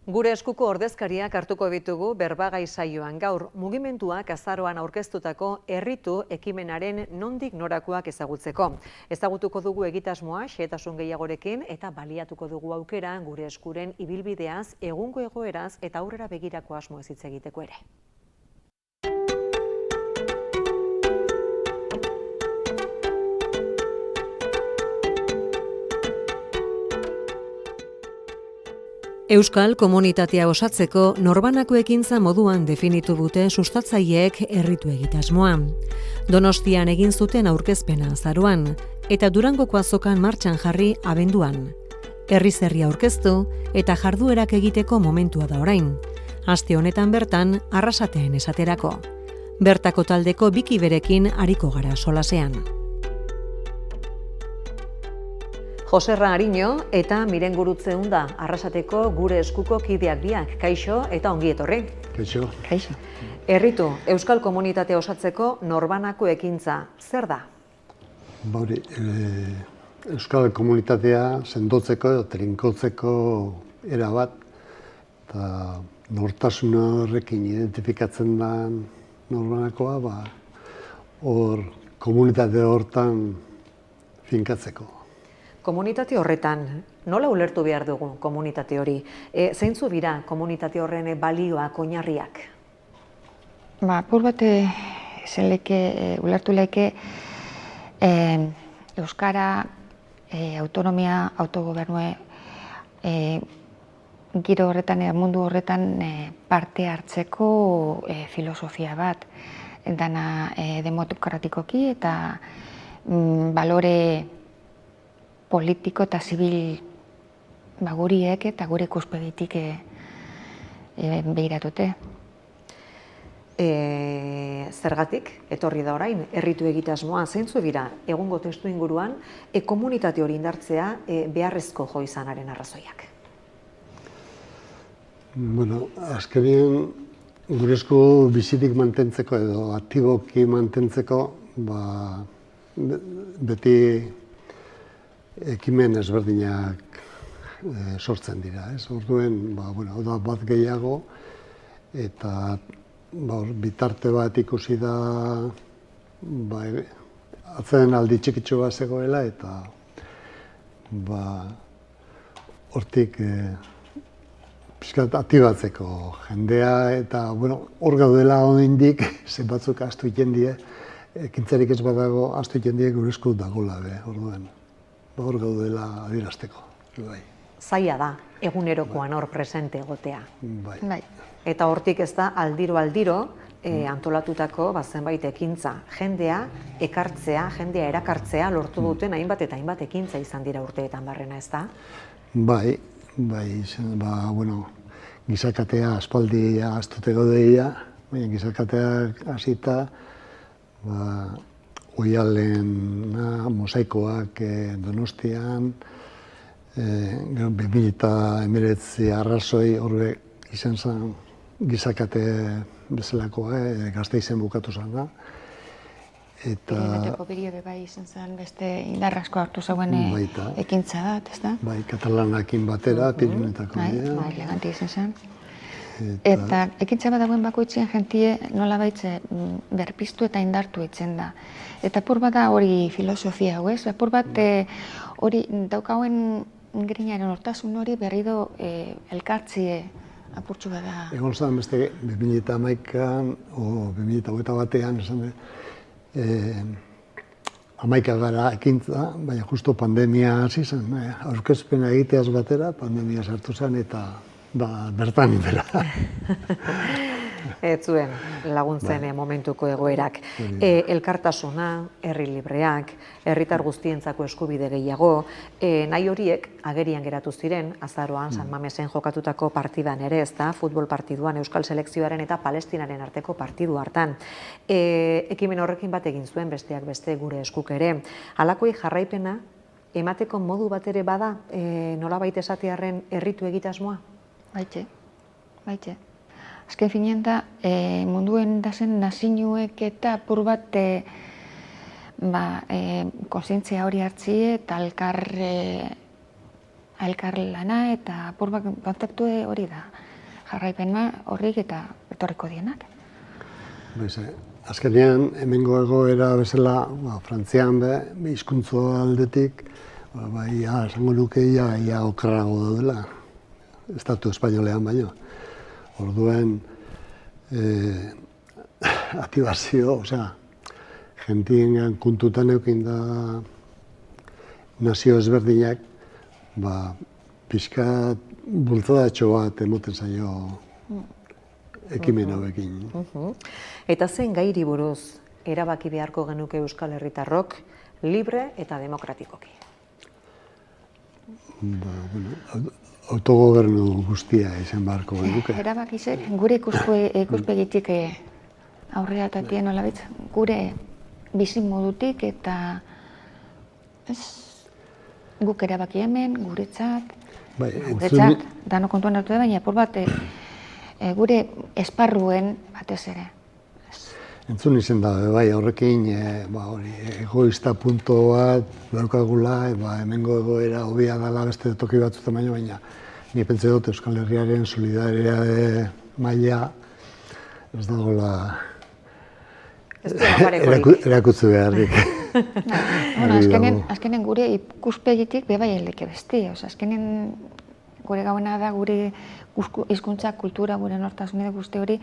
Gure eskuko ordezkariak hartuko ditugu berbagai saioan gaur mugimenduak azaroan aurkeztutako herritu ekimenaren nondik norakoak ezagutzeko. Ezagutuko dugu egitasmoa xehetasun gehiagorekin eta baliatuko dugu aukera gure eskuren ibilbideaz, egungo egoeraz eta aurrera begirako asmoez hitz egiteko ere. Euskal komunitatea osatzeko norbanako ekintza moduan definitu dute sustatzaileek herritu egitasmoa. Donostian egin zuten aurkezpena azaroan eta Durangoko azokan martxan jarri abenduan. Herri aurkeztu eta jarduerak egiteko momentua da orain. Aste honetan bertan Arrasateen esaterako. Bertako taldeko bikiberekin ariko gara solasean. Joserra Ariño eta Miren Gurutzeunda Arrasateko gure eskuko kideak biak. Kaixo eta ongi etorri. Kaixo. Kaixo. Herritu, Euskal komunitatea osatzeko norbanako ekintza, zer da? Euskal komunitatea sendotzeko edo trinkotzeko erabat eta nortasun horrekin identifikatzen da norbanakoa, hor komunitate hortan finkatzeko. Komunitate horretan, nola ulertu behar dugu komunitate hori? Zeintzu dira komunitate horren balioak, oinarriak? Apur bat ulertu leke Euskara, autonomia, autogobernue, giro horretan, mundu horretan parte hartzeko filosofia bat, dana demokratikoki eta balore politiko eta zibil guriek eta gure ikuspegitik begiratute. Zergatik, etorri da orain, herritu egitasmoa, zeintzu dira, egungo testu inguruan, komunitate hori indartzea beharrezko jo izanaren arrazoiak? Azkenean, gure esku bizitik mantentzeko edo aktiboki mantentzeko, beti ekimen ezberdinak sortzen dira. Orduen, da bat gehiago, eta bitarte bat ikusi da atzeen aldi txikitxo bat zegoela, eta hortik pixkat aktibatzeko jendea, eta hor gaudela honendik, zenbatzuk ahaztu jendie, ekintzarik ez badago ahaztu jendie gure esku dagoela, orduan. Hor gaudela adierazteko. Zaila da, egunerokoan hor presente egotea. Bai. Eta hortik ez da aldiro antolatutako zenbait ekintza. Jendea ekartzea, jendea erakartzea lortu duten hainbat eta hainbat ekintza izan dira urteetan barrena, ez da? Bai, gizakatea aspaldi ahaztute gaudeia, baina gizakateak hasita, Oihalena, mosaikoak Donostian, 2019 arrazoi horre izan zen gizakate bezalakoa, Gasteizen bukatu zen da. Beteko periode bai izan zen beste indarrasko hartu zegoen ekintza bat, ez da? Bai, katalanakin batera, Pirinetako. Bai, eleganti izan zen. Eta ekintza bat dagoen bakoitzien jentie nola baitze berpiztu eta indartu itzen da. Eta apur bat da hori filosofia hau, ez? Apur bat hori daukauen grinaren hortasun hori berrido elkartzie apurtxu bat da. Egon zen beste 2011an o 2021an esan dut, 11 gara ekintza, baina justo pandemia hasi zen. Aurkezpena egiteaz batera, pandemia sartu zen eta bertan bera. Ez zuen laguntzen momentuko egoerak. Elkartasuna, herri libreak, herritar guztientzako eskubide gehiago, nahi horiek agerian geratu ziren, azaroan San Mamesen jokatutako partidan ere, ez da, futbol partiduan, Euskal Selekzioaren eta Palestinaren arteko partidu hartan. Ekimen horrekin bat egin zuen besteak beste gure eskuk ere. Halakoi jarraipena, emateko modu bat ere bada, nolabait esatearren herritu egitasmoa? Baitxe. Azken finean da, munduen dazen nazinuek eta apur bat konsientzia hori hartzie eta elkar elkarlana eta apur bat kontzeptu hori da. Jarraipena horrik eta etorriko dienak. Azkenean, hemengo egoera bezala, Frantzian hizkuntza aldetik, esango nuke ia okerrago daudela, estatu espainolean baino. Orduen, aktibazio, jentien kontutan eukin da nazio ezberdinak, pixka bultzadatxo bat emoten zaio ekimen hauekin. Eta zen gairi buruz erabaki beharko genuke Euskal Herritarrok libre eta demokratikoki? Autogobernu guztia izan beharko genuke. Erabakizek gure ikuspegitik aurrera tatien nolabait, gure bizimodutik eta guk erabaki hemen, guretzat, dano kontuan hartu da, baina apur bat gure esparruen batez ere. Entzun izen da, horrekin egoista punto bat daukagula, hemengo egoera hobia dela beste toki batzutan baina ni pentsa dut Euskal Herriaren solidaritate maila ez dagoela erakutsi beharrik. Azkenen gure ikuspegitik bebai eleke besti, azkenen gure gauna da gure hizkuntza, kultura, gure nortasune guzti hori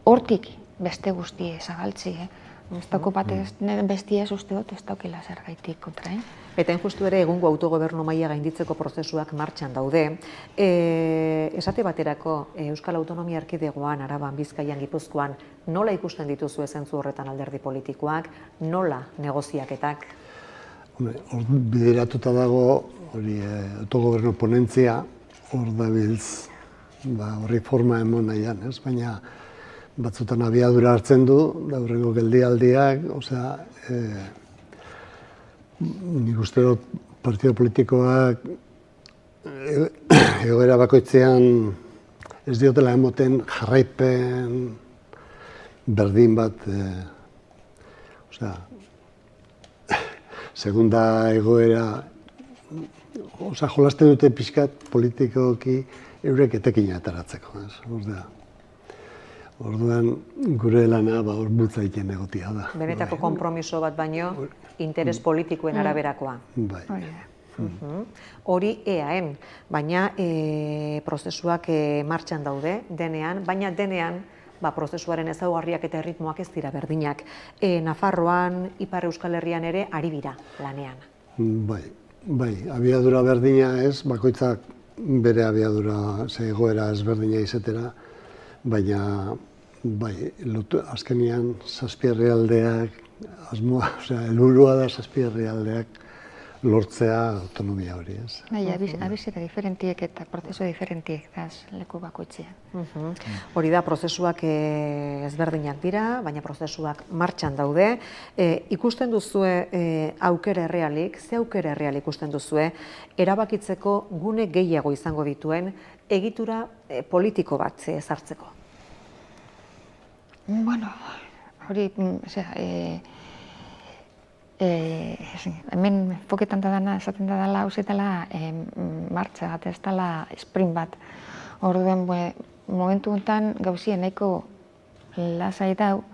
hortik beste guztie zabaltzi. Ez dauko bat bestia uste dut, ez daukela zer gaitik kontra. Eta justu ere egungo autogobernu maila gainditzeko prozesuak martxan daude. Esate baterako Euskal Autonomia Erkidegoan, Araban, Bizkaian, Gipuzkoan, nola ikusten dituzu zentzu horretan alderdi politikoak, nola negoziaketak? Bideratuta dago autogobernu ponentzia, hor dabiltz, horri forma emon nahian, baina batzutan abiadura hartzen du, da hurrengo geldialdiak, nik uste dut partido politikoak egoera bakoitzean ez diotela emoten jarraipen berdin bat, segunda egoera, jolasten dute pixkat politikoki eurek etekina ataratzeko. Orduan, gure lana hor bultza egiten egotia da. Benetako konpromiso bat baino, interes politikoen araberakoa. Bai. Hori EAN, baina prozesuak martxan daude, denean, baina denean prozesuaren ezaugarriak eta erritmoak ez dira berdinak. Nafarroan, Ipar Euskal Herrian ere ari dira lanean. Bai, abiadura berdina ez, bakoitzak bere abiadura egoera ezberdina izetera, baina azkenean zazpi herrialdeak, helburua da zazpi herrialdeak lortzea autonomia hori, ez? Abizera diferentiek eta prozesu diferentiek da leku bakoitzea. Hori da, prozesuak ezberdinak dira, baina prozesuak martxan daude. Ikusten duzue aukera errealik, ze aukera erreal ikusten duzue, erabakitzeko gune gehiago izango dituen egitura politiko bat ezartzeko? Bueno, hori, hemen foketan da dana, esaten da dela, hauzetela martxa bat, ez dela sprint bat. Orduen, momentu honetan gauzien nahiko lasai dau,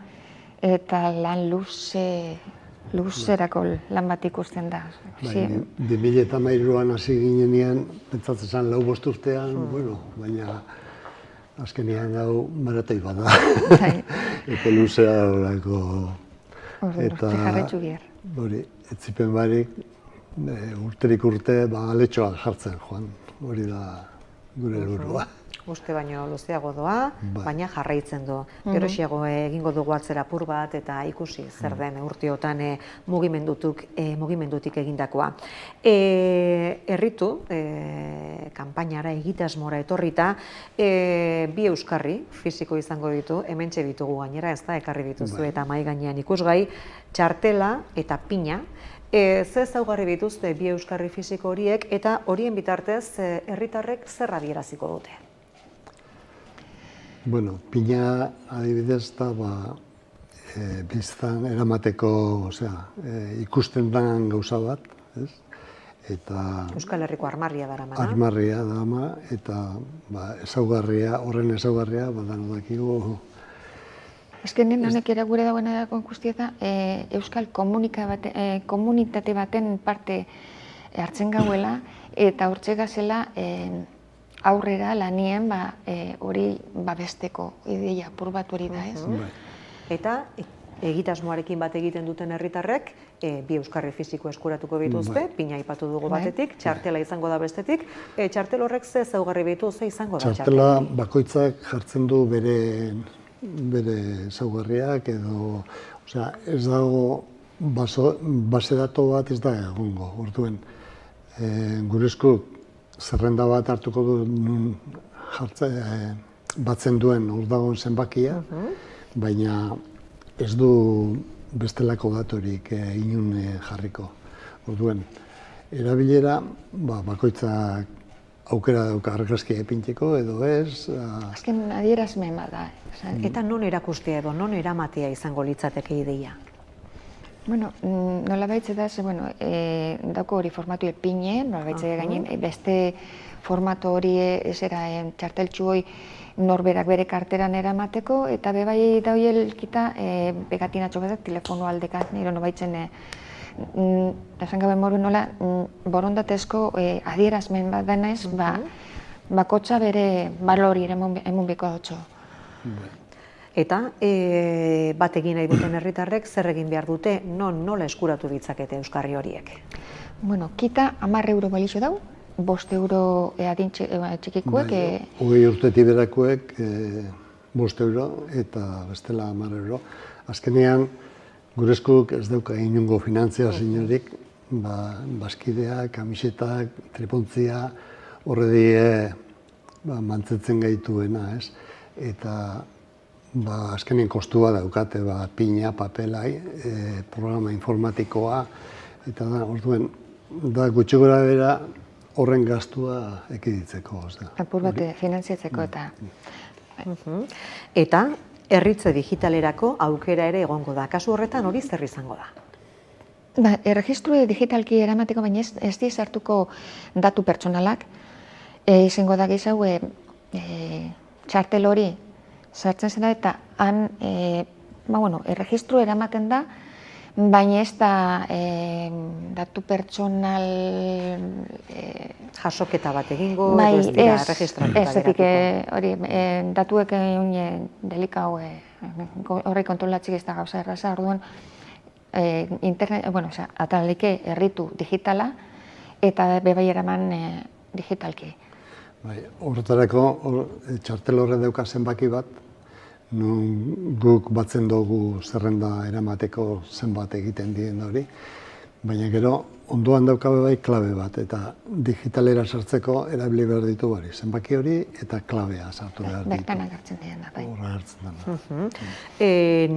eta lan luzerako lan bat ikusten da. 2013an hasi ginenean, pentsatzen zen 4 urtean, baina azkenean gau maratoi bat da. Eta luzea horako. Eta jarretxu bihar. Etzipen barik, urterik urte, aletxoak jartzen joan. Hori da gure helburua. Uste baino luzeago doa, baina jarraitzen du. Geroxiago egingo dugu atzera apur bat eta ikusi zer den urteotan mugimendutik egindakoa. Herritu, kanpainara egitasmora etorrita, bi euskarri fisiko izango ditu, hementxe ditugu gainera, ez da, ekarri dituzu eta mahai gainean ikusgai, txartela eta pina. Ze ezaugarri dituzte bi euskarri fisiko horiek eta horien bitartez herritarrek zer adieraziko dute? Pina adibidez da biztan eramateko ikusten den gauza bat, eta Euskal Herriko armarria daramana. armarria dama, eta horren ezaugarria, danok dakigu. Azkenean, honek ere gure dagoena da guztia da, Euskal komunitate baten parte hartzen gauela, eta hortxe gazela aurrera lanien hori babesteko ideia apur bat hori da, ez? Eta egitasmoarekin bat egiten duten herritarrek, bi euskarri fisiko eskuratuko dituzte, pina aipatu dugu batetik, txartela izango da bestetik. Txartel horrek ze ezaugarri ditu, ze izango da txartela? Txartela bakoitzak jartzen du bere ezaugarriak edo, ez dago base dato bat ez da egongo. Orduen, gure eskuk zerrenda bat hartuko du nun batzen duen hor dagoen zenbakia, baina ez du bestelako datorik inun jarriko. Orduen, erabilera bakoitzak aukera dauka argazkia epinteko edo ez. Azken adierazmen bada. Eta non erakustea edo non eramatea izango litzateke ideia? Bueno, nola baitze da, dauko hori formatu epine, nola baitze gainen, beste formatu hori esera txarteltxu hoi norberak bere karteran eramateko, eta bebai dauelkita pegatinatxo bat, telefono aldekat, nire no baitzen, esan gabe moru nola, borondatezko adierazmen bat denez, bakotxa bere balori emun biko dutxo. Eta bat egin nahi duten herritarrek zer egin behar dute, nola eskuratu ditzakete euskarri horiek? Bueno, kita 10 euro balizio dau, 5 euro adin txikikuek. 20 urtetik berakoek 5 euro eta bestela 10 euro. Azkenean, gure eskuk ez dauka inongo finanziaziorik, bazkideak, kamisetak, tripontzia, horre mantzetzen gaituena, ez? Eta azkenien kostua daukate, pina, papelai, programa informatikoa, eta da, orduen, da gutxi gora bera horren gastua ekiditzeko. Apur bat finanziatzeko eta... Eta herritze digitalerako aukera ere egongo da. Kasu horretan hori zer izango da? Erregistru digitalki eramateko, baina ez diz hartuko datu pertsonalak, izango da gizau txartel hori sartzen zena eta han erregistru eramaten da, baina ez da datu pertsonal jasoketa bat egingo, edo ez dira erregistratuta geratuko. Hori, datuek delikau horri kontrolatzik ez da gauza erraza, orduan atalike erritu digitala eta bebai eraman digitalki. Horretarako txartel horre dauka zenbaki bat, nun guk batzen dugu zerrenda eramateko zenbat egiten dien hori, baina gero ondoan dauka bai klabe bat, eta digitalera sartzeko erabili behar ditu hori, zenbaki hori eta klabea sartu behar ditu. Bertanak hartzen dien da, bai. Horra hartzen da.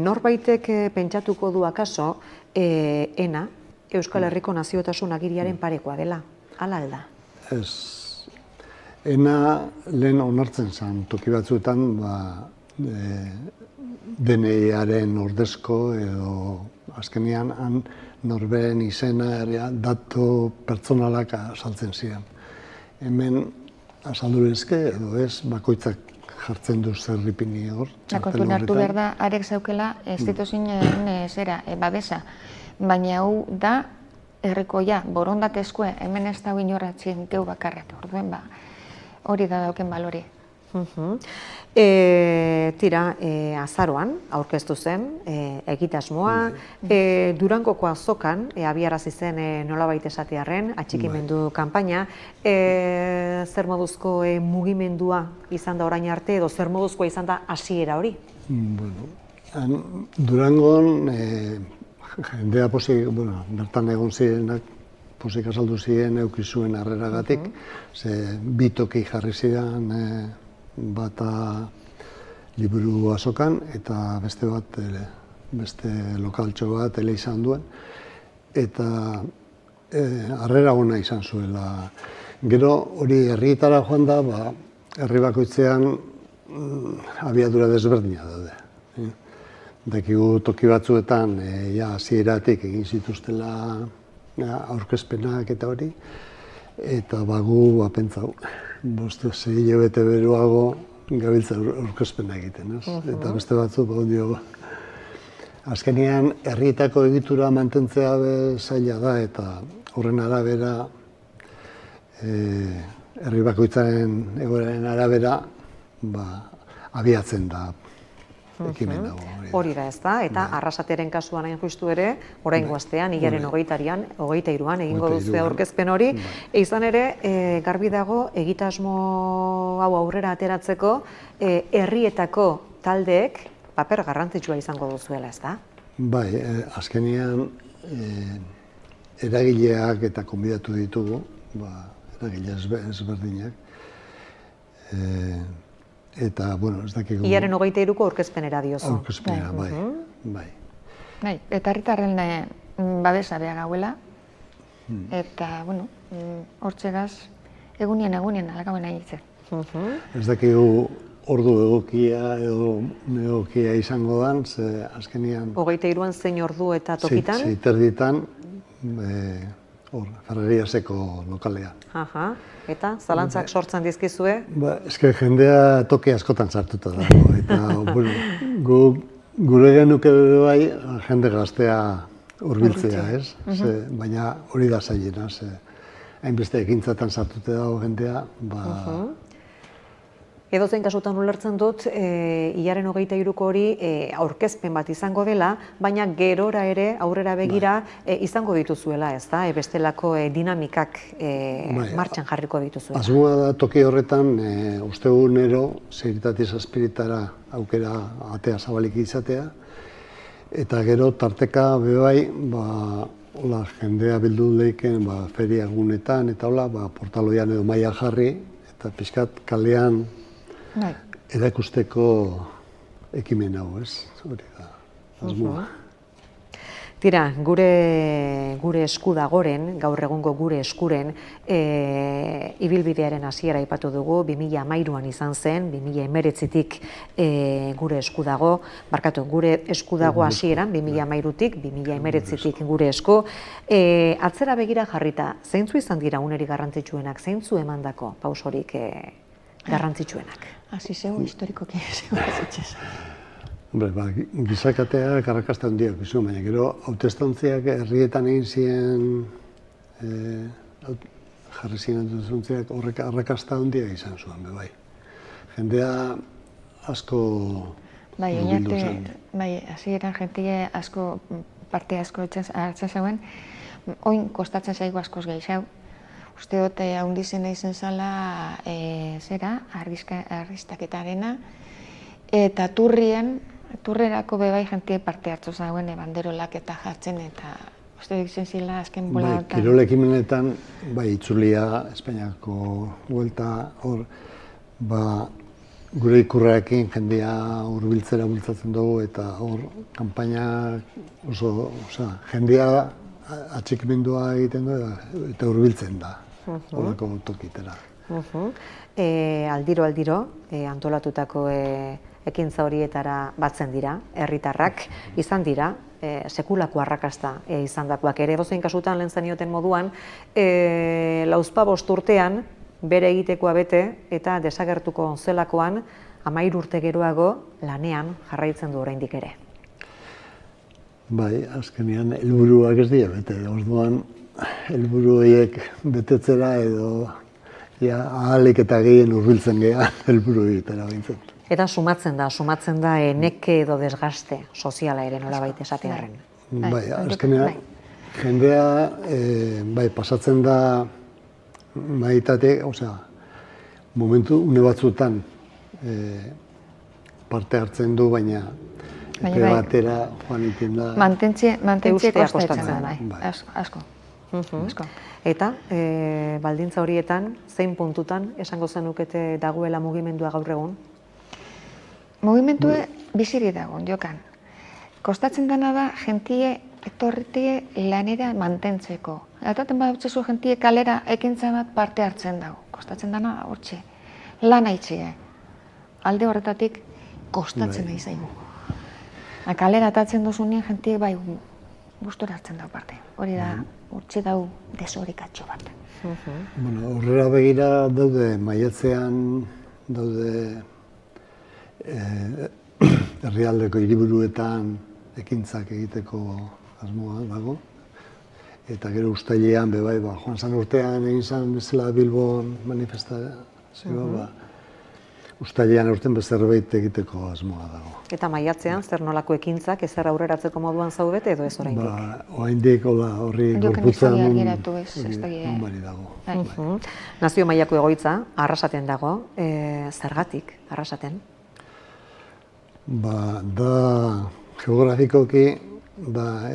Norbaitek pentsatuko du akaso, ENA, Euskal Herriko Naziotasun Agiriaren parekoa dela, ala alda? Ez. ENA lehen onartzen zen toki batzuetan DNI-aren ordezko edo azkenean han norberen izena datu pertsonalak azaltzen ziren. Hemen azaldu ezke edo ez bakoitzak jartzen du zerripini hor. Kontuan hartu behar da, arek zaukela ez dituzinen zera, babesa, baina hau da herrikoia, borondatezkoa, hemen ez da inorratzen geu bakarrak, orduen hori da dauken balori. Azaroan aurkeztu zen egitasmoa, Durangoko azokan abiarazi zen nolabait esatearren atxikimendu kanpaina, zer moduzko mugimendua izan da orain arte edo zer moduzkoa izan da hasiera hori? Durangon jendea posik, bertan egon zirenak posik azaldu ziren eukizuen harreragatik, bi toki jarri ziren bata liburu azokan eta beste bat, beste lokaltxo bat ele izan duen, eta harrera ona izan zuela. Gero hori herrietara joan da, herri bakoitzean abiadura desberdina daude. Dakigu toki batzuetan hasieratik egin zituztela aurkezpenak eta hori, eta bagu pentsau, 5-6 hilabete beruago gabiltza aurkezpena egiten, ez? Eta beste batzu, diogu. Azkenean, herrietako egitura mantentzea zaila da, eta horren arabera, herri bakoitzaren egoeraren arabera, abiatzen da ekimen dago. Hori da, ez da, eta Arrasateren kasuan hain justu ere, oraingo astean, hilaren 23an egingo duzu aurkezpen hori. Izan ere, garbi dago, egitasmo hau aurrera ateratzeko, herrietako taldeek paper garrantzitsua izango duzuela, ez da? Bai, azkenean eragileak eta konbidatu ditugu, eragile ezberdinak, eta, bueno, ez dakigu... Hilaren 23ko aurkezpenera diozu. Aurkezpenera, bai. Bai, eta herritarren babesa behar gauela, eta, bueno, hortzegaz, egunien alakauen ahitzen. Ez dakigu ordu egokia edo egokia izango dan, ze azkenean... 23an zein ordu eta tokitan? 6:30 Ferreriaseko lokalean. Eta zalantzak sortzen dizkizue? Eske jendea toki askotan sartuta dago, eta gure genuke bai jende gaztea hurbiltzea, ez? Baina hori da zailena, hainbeste ekintzatan sartuta dago jendea, Edozein kasutan ulertzen dut, hilaren 23ko hori aurkezpen bat izango dela, baina gerora ere aurrera begira izango dituzuela, ez da? Bestelako dinamikak martxan jarriko dituzuela. Asmoa da toki horretan, ustegunero, 6:00-7:00 aukera atea zabalik izatea, eta gero tarteka bebai, jendea bildu leiken feria egunetan, eta hola, portaloian edo maila jarri, eta pixkat kalean erakusteko ekimen hau, ez? Hori da, asmoa. Tira, gure esku dagoren, gaur egungo gure eskuren, ibilbidearen hasiera aipatu dugu, 2013an izan zen, 2019tik gure esku dago, gure esku dago hasieran, 2013tik, 2019tik gure esku. Atzera begira jarrita, zeintzu izan dira unerik garrantzitsuenak, zeintzu emandako pausorik garrantzitsuenak? Hasi zeu, historikoki zeu zitzez. Gizakatea karrakasta handiak izu, baina gero hauteztontziak herrietan egin ziren, jarri ziren hauteztontziak horrek arrakasta handiak izan zuen, bai. Jendea asko bildu zen. Bai, hasieran jentie asko, parte asko hartzen zeuen, oin kostatzen zaigu askoz gehiago. Uste dut, haundizena izan zala, argistaketarena, eta turrerako bebai jentie parte hartu zauen banderolak eta jartzen, eta uste dut izan zila azken bola hortan. Kirol ekimenetan, Itzulia, Espainiako Vuelta, hor, gure ikurrarekin jendea hurbiltzera bultzatzen dugu, eta hor, kanpaina oso, jendea atxikimendua egiten du, eta hurbiltzen da. Horako tokitera. Aldiro antolatutako ekintza horietara batzen dira, herritarrak izan dira, sekulako arrakasta izandakoak ere. Edozein kasutan lehen zenioten moduan, 45 urtean bere egitekoa bete eta desagertuko zelakoan 13 urte geroago lanean jarraitzen du oraindik ere. Bai, azkenean helburuak ez dira bete, orduan helburu horiek betetzera edo ahalik eta gehien hurbiltzen geha helburu horietara behintzat. Eta sumatzen da neke edo desgaste soziala ere nolabait esatearren. Bai, azkenean jendea pasatzen da maitate, momentu une batzutan parte hartzen du, baina epe batera joan egiten da. Mantentzia kostatzen da, asko. Eta, baldintza horietan, zein puntutan esango zenukete dagoela mugimendua gaur egun? Mugimendua biziri dago, jokan. Kostatzen dena da, jentie etorritie lanera mantentzeko. Eta badutzezu jentie kalera ekintza bat parte hartzen dago. Kostatzen dena hortxe. Lan haitzie. Alde horretatik kostatzen nahi zaigu. Kalera atatzen duzunean jentie gustora hartzen dago parte. Hori da. hortxe dau desorikatxo bat. Bueno, horrela begira daude maiatzean daude herrialdeko hiriburuetan ekintzak egiteko asmoa dago. Eta gero uztailean, bai, joan zan urtean egin zan bezala Bilbon manifestazioa, uztailean aurten zerbait egiteko asmoa dago. Eta maiatzean, zer nolako ekintzak, ezer aurreratzeko moduan zaudete edo ez oraindik? Oraindik horri gorputza nonbari dago. Nazio mailako egoitza, Arrasaten dago, zergatik Arrasaten? Da geografikoki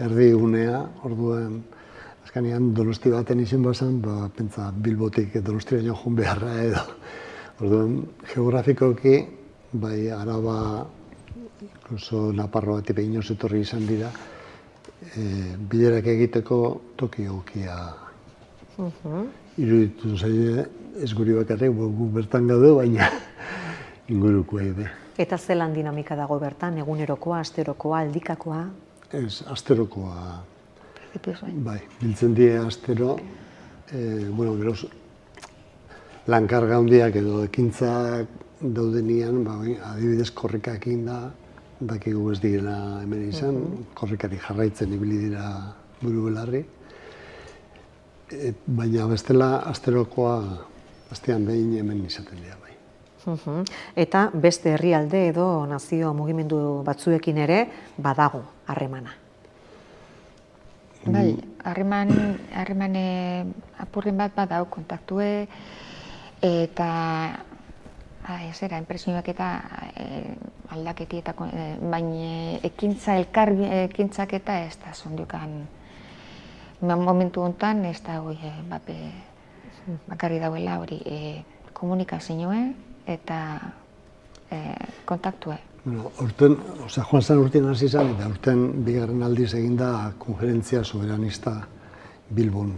erdigunea, orduan azkenean Donosti baten izan bazan, pentsa Bilbotik Donostiraino joan beharra edo. Orduan, geografikoki, bai Araba, incluso Naparroatik inoz etorri izan dira, bilerak egiteko toki egokia iruditu zaile, ez guri bakarrik, gu bertan gaude, baina ingurukoa ere. Eta zelan dinamika dago bertan, egunerokoa, asterokoa, aldikakoa? Ez, asterokoa. Bai, biltzen die astero, gero lankarga handiak edo ekintzak daudenian, adibidez korrikak egin da, dakigu ez direla hemen izan, korrikari jarraitzen ibili dira buru belarri. Baina bestela asterokoa astean behin hemen izaten dira bai. Eta beste herrialde edo nazio mugimendu batzuekin ere badago harremana. Bai, harreman apurren bat badau kontaktue eta enpresioak eta aldaketi eta baina ekintzak eta ez da zondukan momentu honetan ez da bakarri dauela hori komunikazioa eta kontaktue. Joan zan urtean hasi zen, eta urtean bigarren aldiz egin da konferentzia soberanista Bilbon.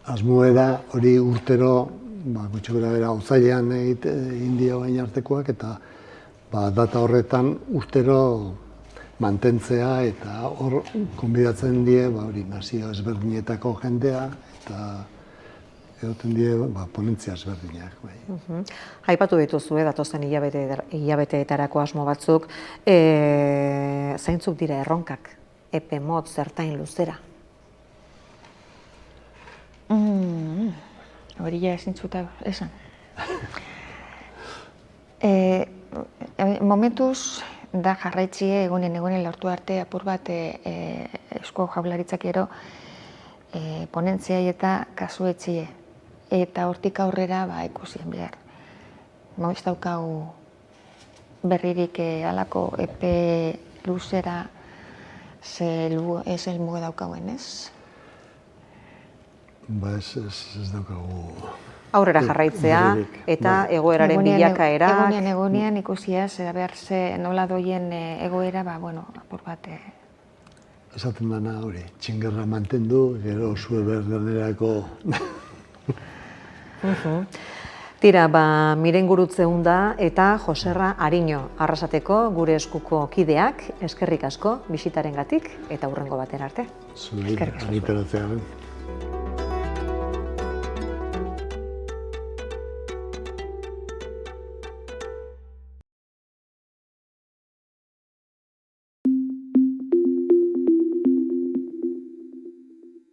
Asmoa da hori urtero, gutxi gara bera, otzailean egin dio baina artekoak, eta data horretan urtero mantentzea eta hor konbidatzen die nazio ezberdinetako jendea eta egoten die ponentzia ezberdinak. Aipatu dituzu, datozen hilabeteetarako asmo batzuk, zeintzuk dira erronkak, epe motz, zertain luzera? Hori ja ezintzuta esan. Momentuz da jarraitzie egunen lortu arte apur bat Eusko Jaurlaritzak ero ponentzia eta kasuetzie. Eta hortik aurrera ikusien behar. Ez daukagu berririk halako epe luzera ez helmuga daukauen, ez? Ez daukagu. Aurrera jarraitzea eta egoeraren bilakaera. Egunean ikusia, zera behar nola doien egoera, apur bat. Esaten dana hori, txingerra mantendu, gero zue berdenerako. Tira, Miren Gurutzeun da eta Joserra Ariño Arrasateko gure eskuko kideak, eskerrik asko bisitarengatik eta hurrengo batera arte. Zure, argitaratzearen.